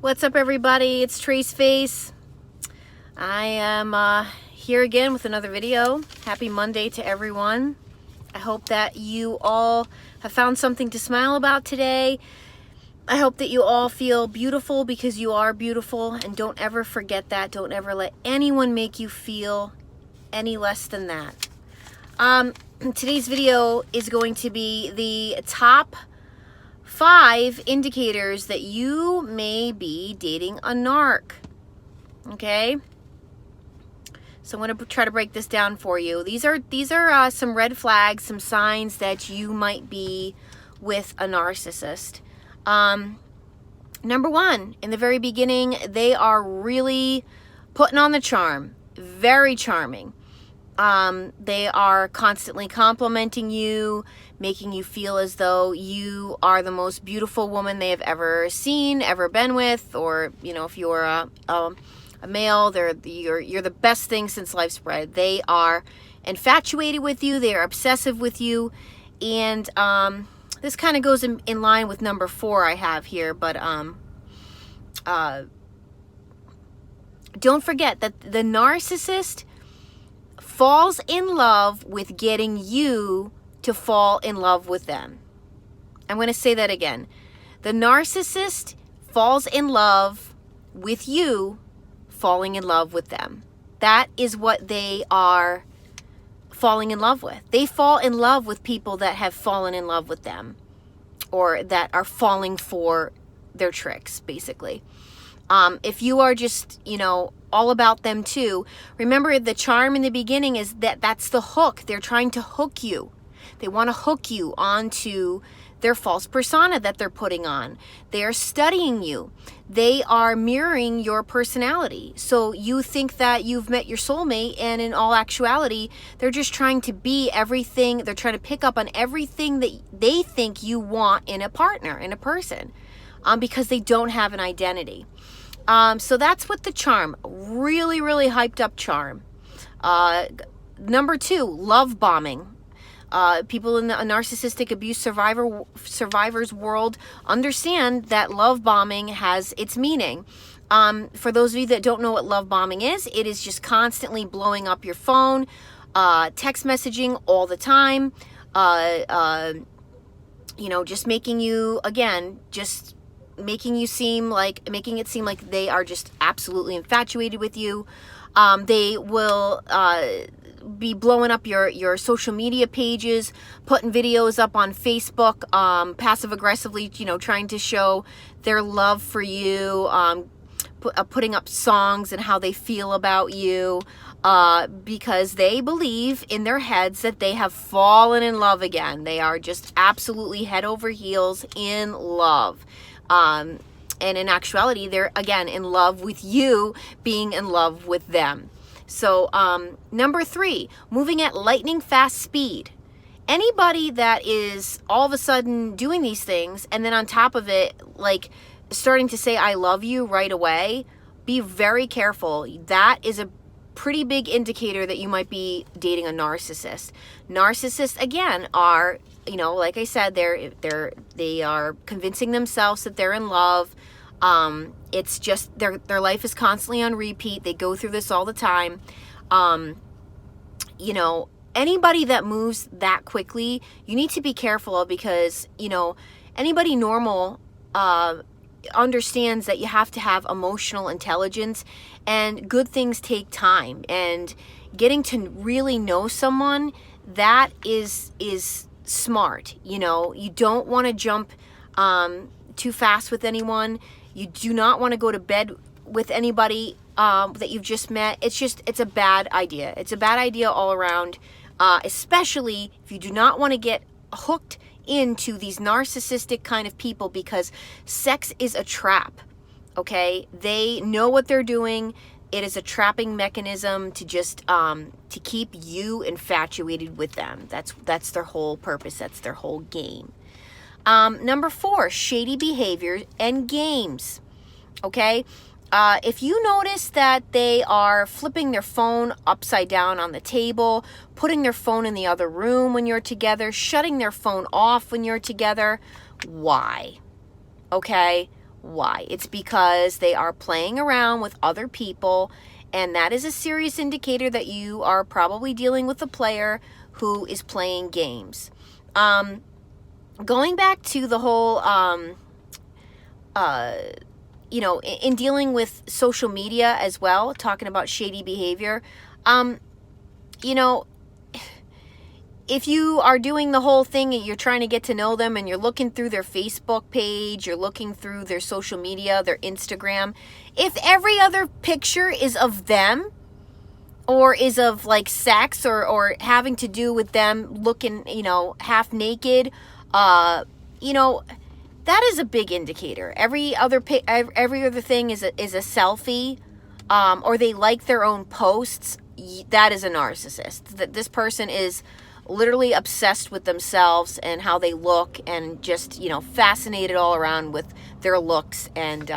What's up, everybody? It's Trace Face. I am here again with another video. Happy Monday to everyone. I hope that you all have found something to smile about today. I hope that you all feel beautiful because you are beautiful, and don't ever forget that. Don't ever let anyone make you feel any less than that. Today's video is going to be the top 5 indicators that you may be dating a narc. Okay, so I'm going to try to break this down for you. These are some red flags, some signs that you might be with a narcissist. Number 1, in the very beginning, they are really putting on the charm. Very charming. They are constantly complimenting you, making you feel as though you are the most beautiful woman they have ever seen, ever been with, or, you know, if you're a male, you're the best thing since sliced bread. They are infatuated with you. They are obsessive with you. And this kind of goes in line with number 4 I have here. But don't forget that the narcissist falls in love with getting you to fall in love with them. I'm going to say that again. The narcissist falls in love with you falling in love with them. That is what they are falling in love with. They fall in love with people that have fallen in love with them, or that are falling for their tricks, basically. If you are just, you know, all about them too, remember the charm in the beginning is that's the hook. They're trying to hook you. They want to hook you onto their false persona that they're putting on. They are studying you. They are mirroring your personality. So you think that you've met your soulmate, and in all actuality, they're just trying to be everything. They're trying to pick up on everything that they think you want in a partner, in a person, because they don't have an identity. So that's what the charm, really, really hyped up charm. Number 2, love bombing. People in the narcissistic abuse survivors world understand that love bombing has its meaning. For those of you that don't know what love bombing is, it is just constantly blowing up your phone, text messaging all the time, you know, just making you, again, just making it seem like they are just absolutely infatuated with you. They will be blowing up your social media pages, putting videos up on Facebook, passive aggressively, you know, trying to show their love for you, putting up songs and how they feel about you, because they believe in their heads that they have fallen in love again. They are just absolutely head over heels in love. And in actuality, they're, again, in love with you being in love with them. So, number 3, moving at lightning fast speed. Anybody that is all of a sudden doing these things, and then on top of it, like, starting to say, I love you right away, be very careful. That is a pretty big indicator that you might be dating a narcissist. Narcissists, again, are, you know, like I said, they are convincing themselves that they're in love. It's just their life is constantly on repeat. They go through this all the time. You know, anybody that moves that quickly, you need to be careful of, because, you know, anybody normal understands that you have to have emotional intelligence, and good things take time, and getting to really know someone, that is smart. You know, you don't want to jump too fast with anyone. You do not want to go to bed with anybody that you've just met. It's a bad idea. It's a bad idea all around, especially if you do not want to get hooked into these narcissistic kind of people, because sex is a trap. Okay, they know what they're doing. It is a trapping mechanism to just to keep you infatuated with them. That's their whole purpose. That's their whole game. Number 4, shady behavior and games. Okay, if you notice that they are flipping their phone upside down on the table, putting their phone in the other room when you're together, shutting their phone off when you're together, why? Okay, Why? It's because they are playing around with other people, and that is a serious indicator that you are probably dealing with a player who is playing games. Going back to the whole, in dealing with social media as well, talking about shady behavior, if you are doing the whole thing and you're trying to get to know them and you're looking through their Facebook page, you're looking through their social media, their Instagram, if every other picture is of them or is of like sex or having to do with them looking, half naked, that is a big indicator. Every other thing is a selfie, or they like their own posts. That is a narcissist. That this person is literally obsessed with themselves and how they look, and just fascinated all around with their looks, and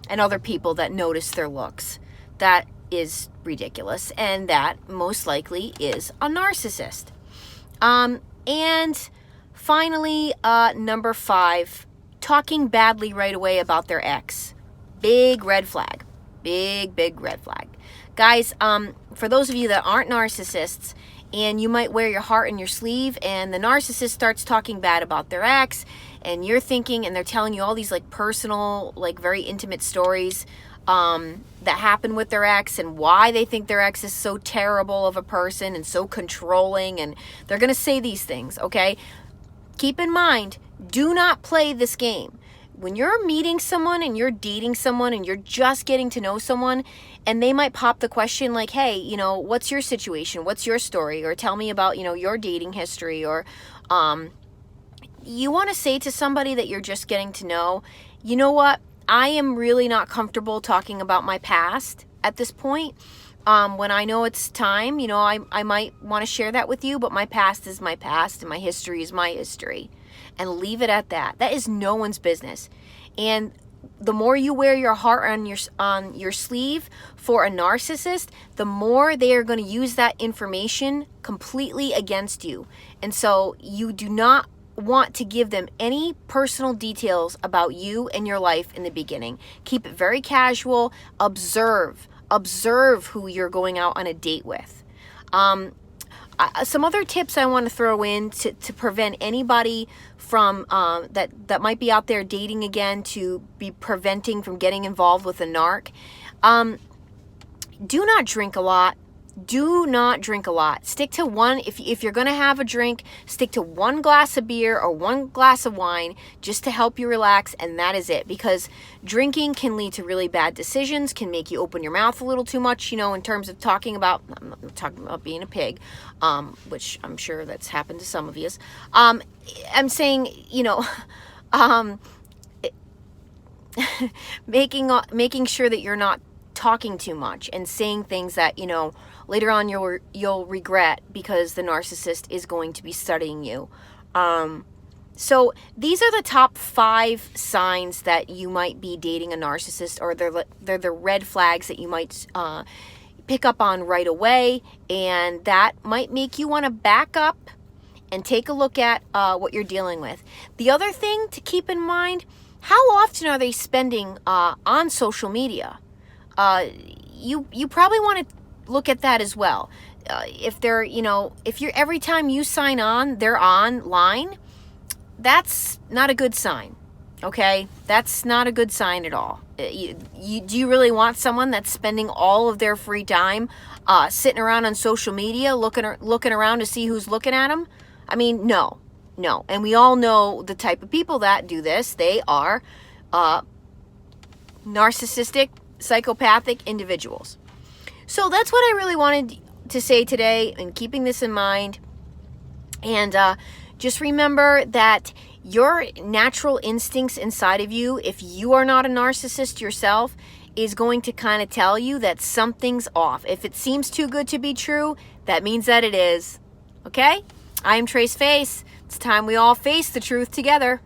other people that notice their looks. That is ridiculous, and that most likely is a narcissist. And finally, number 5, talking badly right away about their ex. Big red flag. Big red flag. Guys, for those of you that aren't narcissists, and you might wear your heart in your sleeve, and the narcissist starts talking bad about their ex, and you're thinking, and they're telling you all these like personal, like very intimate stories that happen with their ex, and why they think their ex is so terrible of a person and so controlling, and they're going to say these things, okay? Keep in mind, do not play this game. When you're meeting someone and you're dating someone and you're just getting to know someone, and they might pop the question like, hey, what's your situation? What's your story? Or tell me about, your dating history. Or you want to say to somebody that you're just getting to know, you know what? I am really not comfortable talking about my past at this point. When I know it's time, I might want to share that with you, but my past is my past and my history is my history. And leave it at that. That is no one's business. And the more you wear your heart on your sleeve for a narcissist, the more they are going to use that information completely against you. And so you do not want to give them any personal details about you and your life in the beginning. Keep it very casual. Observe who you're going out on a date with. Some other tips I want to throw in to prevent anybody from that might be out there dating again to be preventing from getting involved with a narc. Do not drink a lot. Do not drink a lot. Stick to one. If you're going to have a drink, stick to one glass of beer or one glass of wine just to help you relax, and that is it. Because drinking can lead to really bad decisions, can make you open your mouth a little too much, in terms of talking about, I'm not talking about being a pig, which I'm sure that's happened to some of you. I'm saying, making sure that you're not talking too much and saying things that, later on you'll regret, because the narcissist is going to be studying you. So these are the top 5 signs that you might be dating a narcissist, or they're the red flags that you might pick up on right away, and that might make you want to back up and take a look at what you're dealing with. The other thing to keep in mind, how often are they spending on social media? You probably want to look at that as well. If they're, if you're every time you sign on, they're online, that's not a good sign. Okay, that's not a good sign at all. Do you really want someone that's spending all of their free time sitting around on social media, looking around to see who's looking at them? I mean, no. And we all know the type of people that do this. They are narcissistic, psychopathic individuals. So that's what I really wanted to say today, and keeping this in mind. And just remember that your natural instincts inside of you, if you are not a narcissist yourself, is going to kind of tell you that something's off. If it seems too good to be true, that means that it is. Okay? I am Trace Face. It's time we all face the truth together.